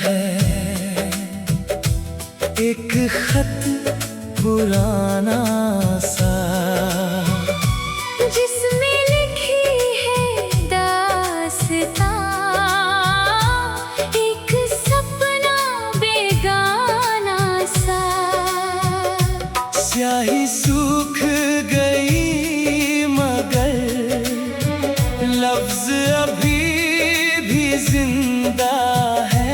है एक खत पुराना सा, जिसमें लिखी है दास्तां, एक सपना बेगाना सा। स्याही सूख गई मगर लफ्ज अभी भी जिंदा है।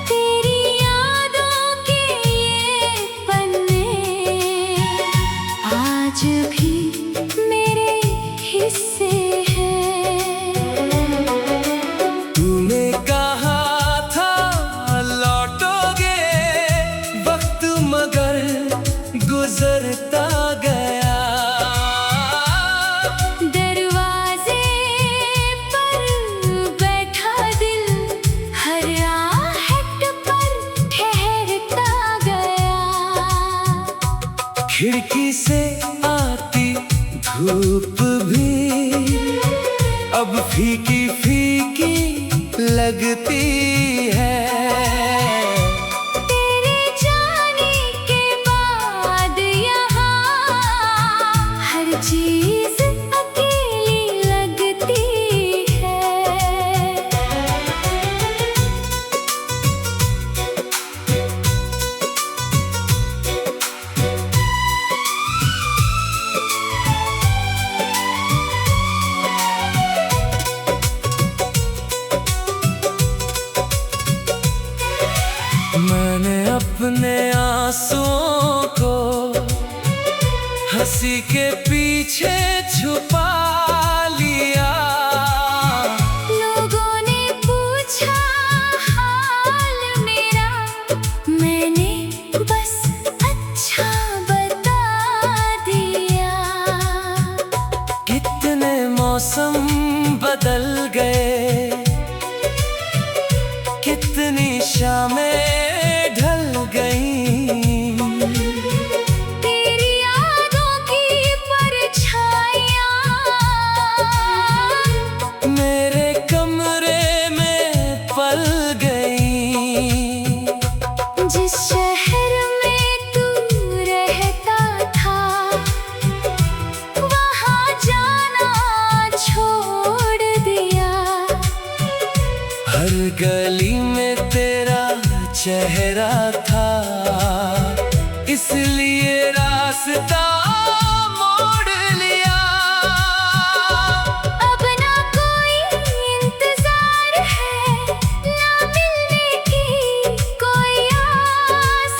तेरी यादों के ये पन्ने आज भी मेरे हिस्से हैं। तूने कहा था लौटोगे वक्त, मगर गुजरता गया। दरवाजे पर बैठा दिल हर आहट पर ठहरता गया। खिड़की से आती धूप भी अब फीकी फीकी लगती है। तेरे जाने के बाद यहाँ हर चीज अकेली लगती है। मैंने अपने आंसुओं को हंसी के पीछे छुपा लिया। लोगों ने पूछा हाल मेरा, मैंने बस अच्छा बता दिया। कितने मौसम बदल गए, कितनी शामें ढल गईं। तेरी यादों की परछाइयाँ मेरे कमरे में पल गईं। जिस शहर में तू रहता था, वहाँ जाना छोड़ दिया। हर गली में तेरा चेहरा था, इसलिए रास्ता मोड़ लिया। अब ना कोई इंतजार है, ना मिलने की कोई आस।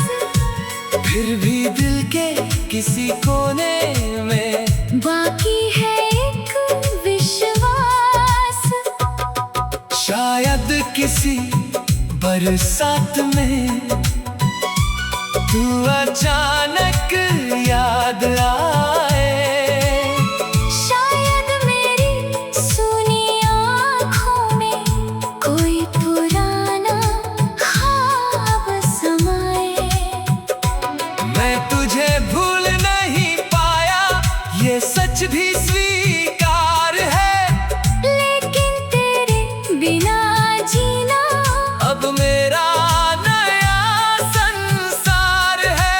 फिर भी दिल के किसी कोने में बाकी है एक विश्वास। शायद किसी बरसात में तू अचानक याद आए। शायद मेरी सूनी आँखों में कोई पुराना ख्वाब समाए। मैं तुझे भूल नहीं पाया, ये सच भी स्वीकार है। लेकिन तेरे बिना जीना अब मेरा नया संसार है।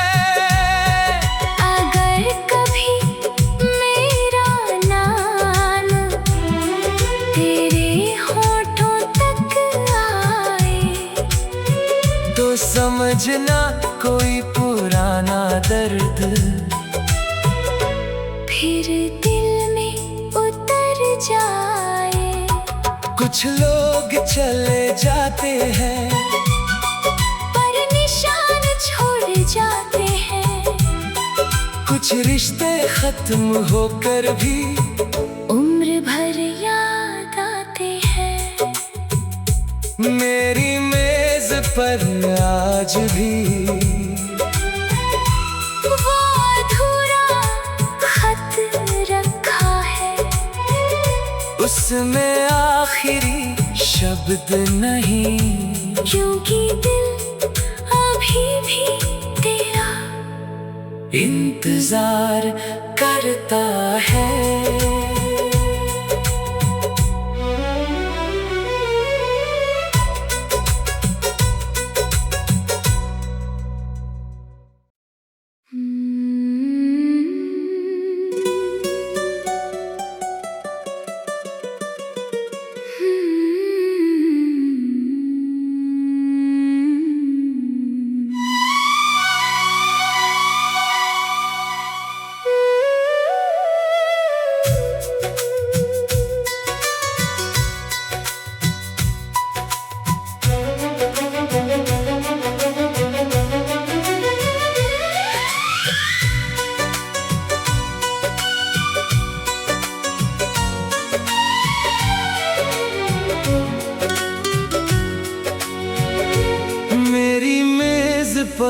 अगर कभी मेरा नाम तेरे होठों तक आए, तो समझना कोई पुराना दर्द फिर दिल में उतर जाए। कुछ लोग चले जाते हैं, पर निशान छोड़ जाते हैं। कुछ रिश्ते खत्म होकर भी उम्र भर याद आते हैं। मेरी मेज पर आज भी वो अधूरा खत रखा है, उसमें आखिरी शब्द नहीं। क्योंकि दिल अभी भी तेरा इंतजार करता है।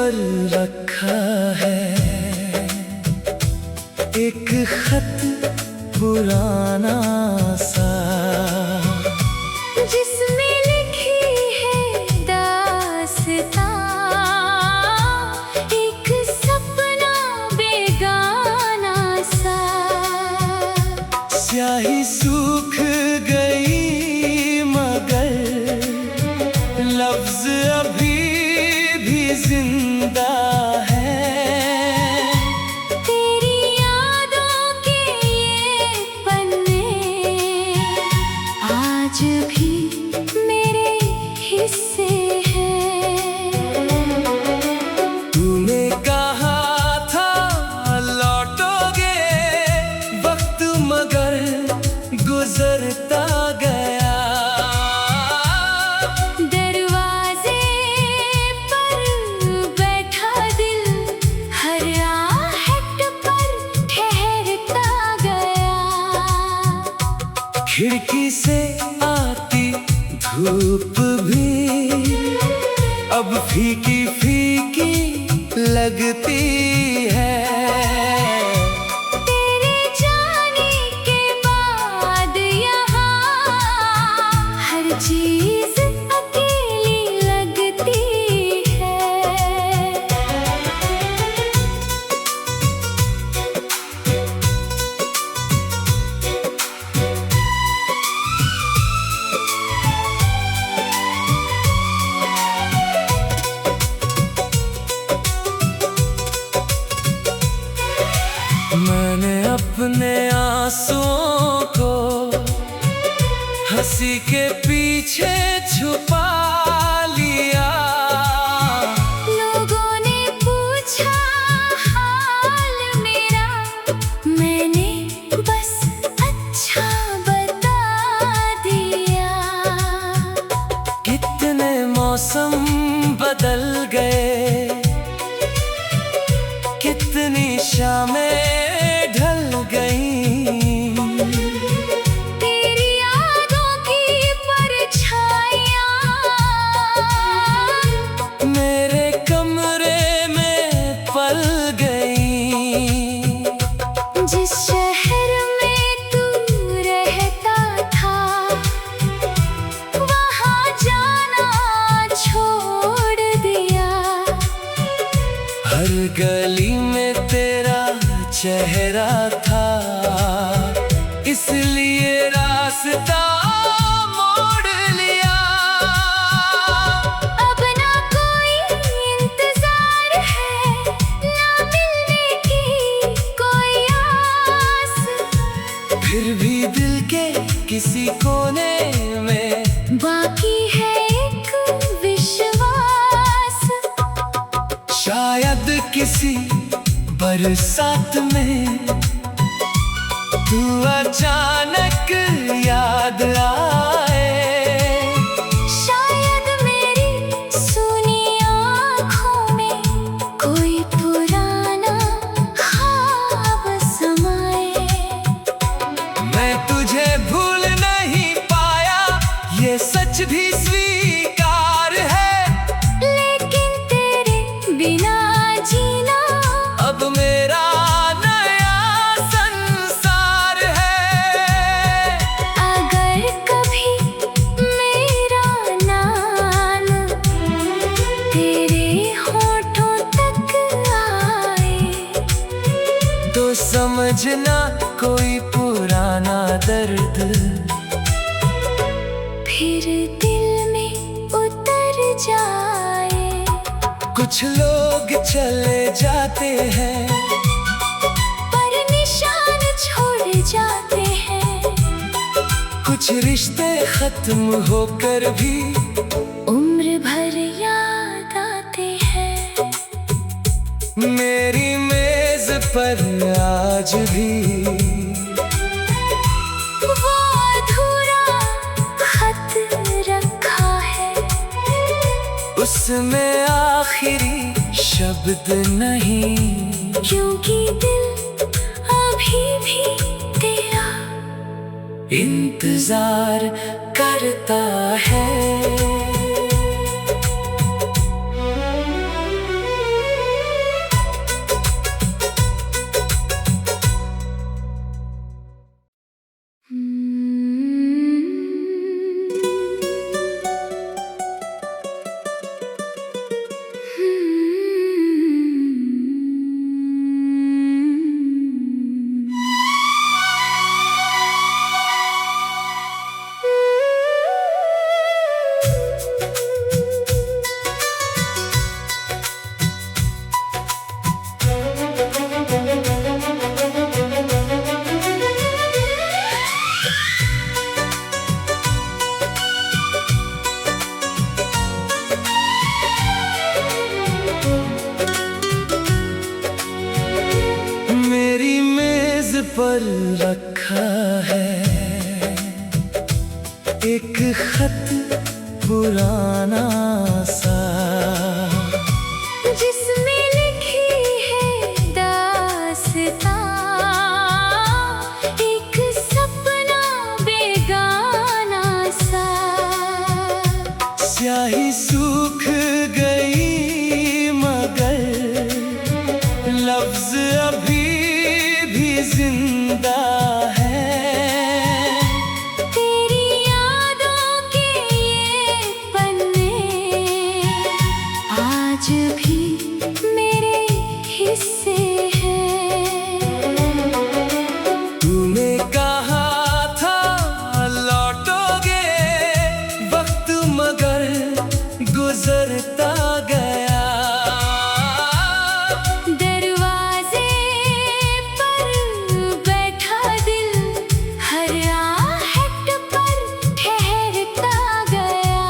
पर रखा है एक खत पुराना सा, जिसमें लिखी है दास्तां, एक सपना बेगाना सा। स्याही सूख गई मगर लफ्ज अभी भी जिंदा है। तेरी यादों के ये पन्ने आज भी मेरे हिस्से हैं। तूने कहा था लौटोगे वक्त मगर गुजरता गया। दरवाजे पर बैठा दिल हर आहट पर ठहरता गया। खिड़की से आती धूप भी अब फीकी फीकी लगती है। तेरे जाने के बाद यहाँ हर चीज अकेली लगती है। मैंने अपने आंसुओं को हंसी के पीछे छुपा लिया। लोगों ने पूछा हाल मेरा, मैंने बस अच्छा बता दिया। कितने मौसम बदल गए, कितनी शामें ढल गईं। तेरी यादों की परछाइयाँ मेरे कमरे में पल गईं। जिस शहर में तू रहता था वहाँ जाना छोड़ दिया। हर गली में तेरा चेहरा था इसलिए रास्ता मोड़ लिया। अब ना कोई इंतजार है, ना मिलने की कोई आस। फिर भी दिल के किसी कोने में बाकी है एक विश्वास। शायद किसी बरसात में तू अचानक याद आए। शायद मेरी सूनी आँखों में कोई पुराना ख्वाब समाए। मैं तुझे भूल नहीं पाया ये सच भी स्वीकार है। लेकिन तेरे बिना जीना अब मेरा नया संसार है। अगर कभी मेरा नाम तेरे होठों तक आए तो समझना कोई पुराना दर्द फिर दिल में उतर जाए। कुछ लोग चले जाते हैं पर निशान छोड़ जाते हैं। कुछ रिश्ते खत्म होकर भी उम्र भर याद आते हैं। मेरी मेज पर आज भी वो अधूरा खत रखा है, उसमें आखिरी शब्द नहीं, क्योंकि दिल अभी भी तेरा इंतजार करता है। पर रखा है एक खत पुराना सा, जिसमें लिखी है दास्तां, एक सपना बेगाना सा। स्याही सूख गई मगर लफ्ज अभी भी जिंदा है। तेरी यादों के ये पन्ने आज भी मेरे हिस्से हैं। तूने कहा था लौटोगे वक्त मगर गुजरता गया। दरवाजे पर बैठा दिल हर आहट पर ठहरता गया।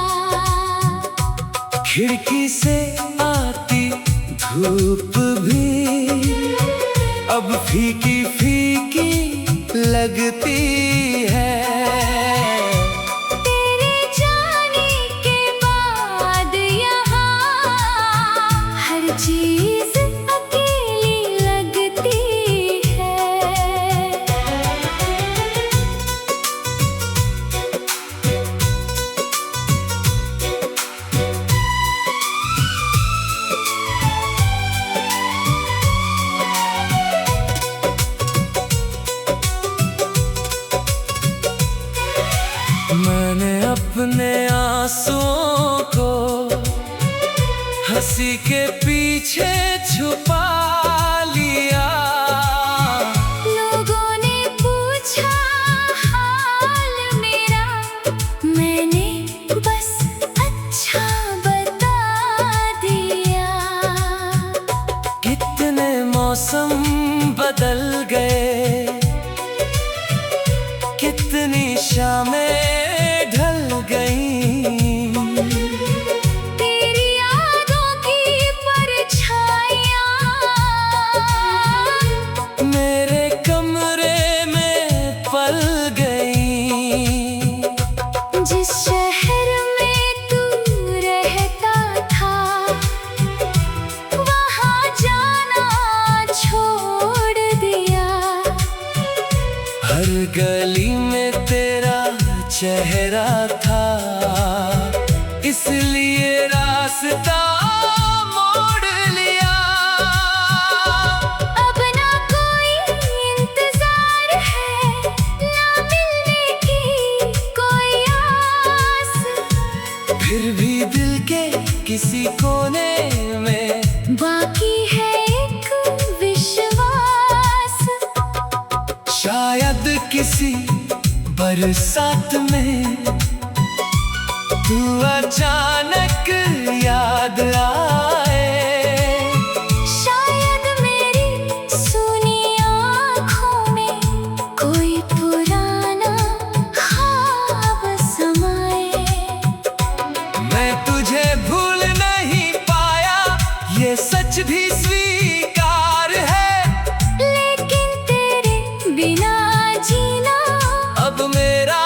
खिड़की से आती धूप भी अब फीकी फीकी लगती है। तेरे जाने के बाद यहाँ हर चीज अकेली लगती है। मैंने अपने आंसुओं को हंसी के पीछे छुपा लिया। लोगों ने पूछा हाल मेरा, मैंने बस अच्छा बता दिया। कितने मौसम बदल गए, कितनी शामें ढल गईं। तेरी यादों की परछाइयाँ मेरे कमरे में पल गईं। जिस शहर में तू रहता था वहाँ जाना छोड़ दिया। हर गली में तेरा चेहरा था इसलिए रास्ता मोड़ लिया। अब ना कोई इंतजार है, ना मिलने की कोई आस। फिर भी दिल के किसी कोने में बाकी है एक विश्वास। शायद किसी बरसात में तू अचानक याद आए। शायद मेरी सूनी आँखों में कोई पुराना ख्वाब समाए। मैं तुझे भूल नहीं पाया ये सच भी स्वीकार है। लेकिन तेरे बिना जीना अब मेरा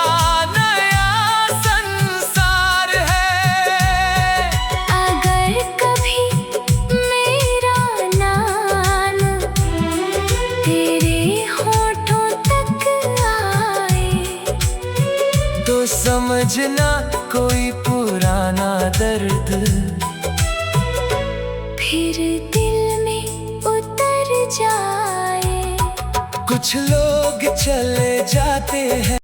नया संसार है। अगर कभी मेरा नाम तेरे होठों तक आए तो समझना कोई पुराना दर्द फिर दिल में उतर जाए। कुछ लोग चले जाते हैं।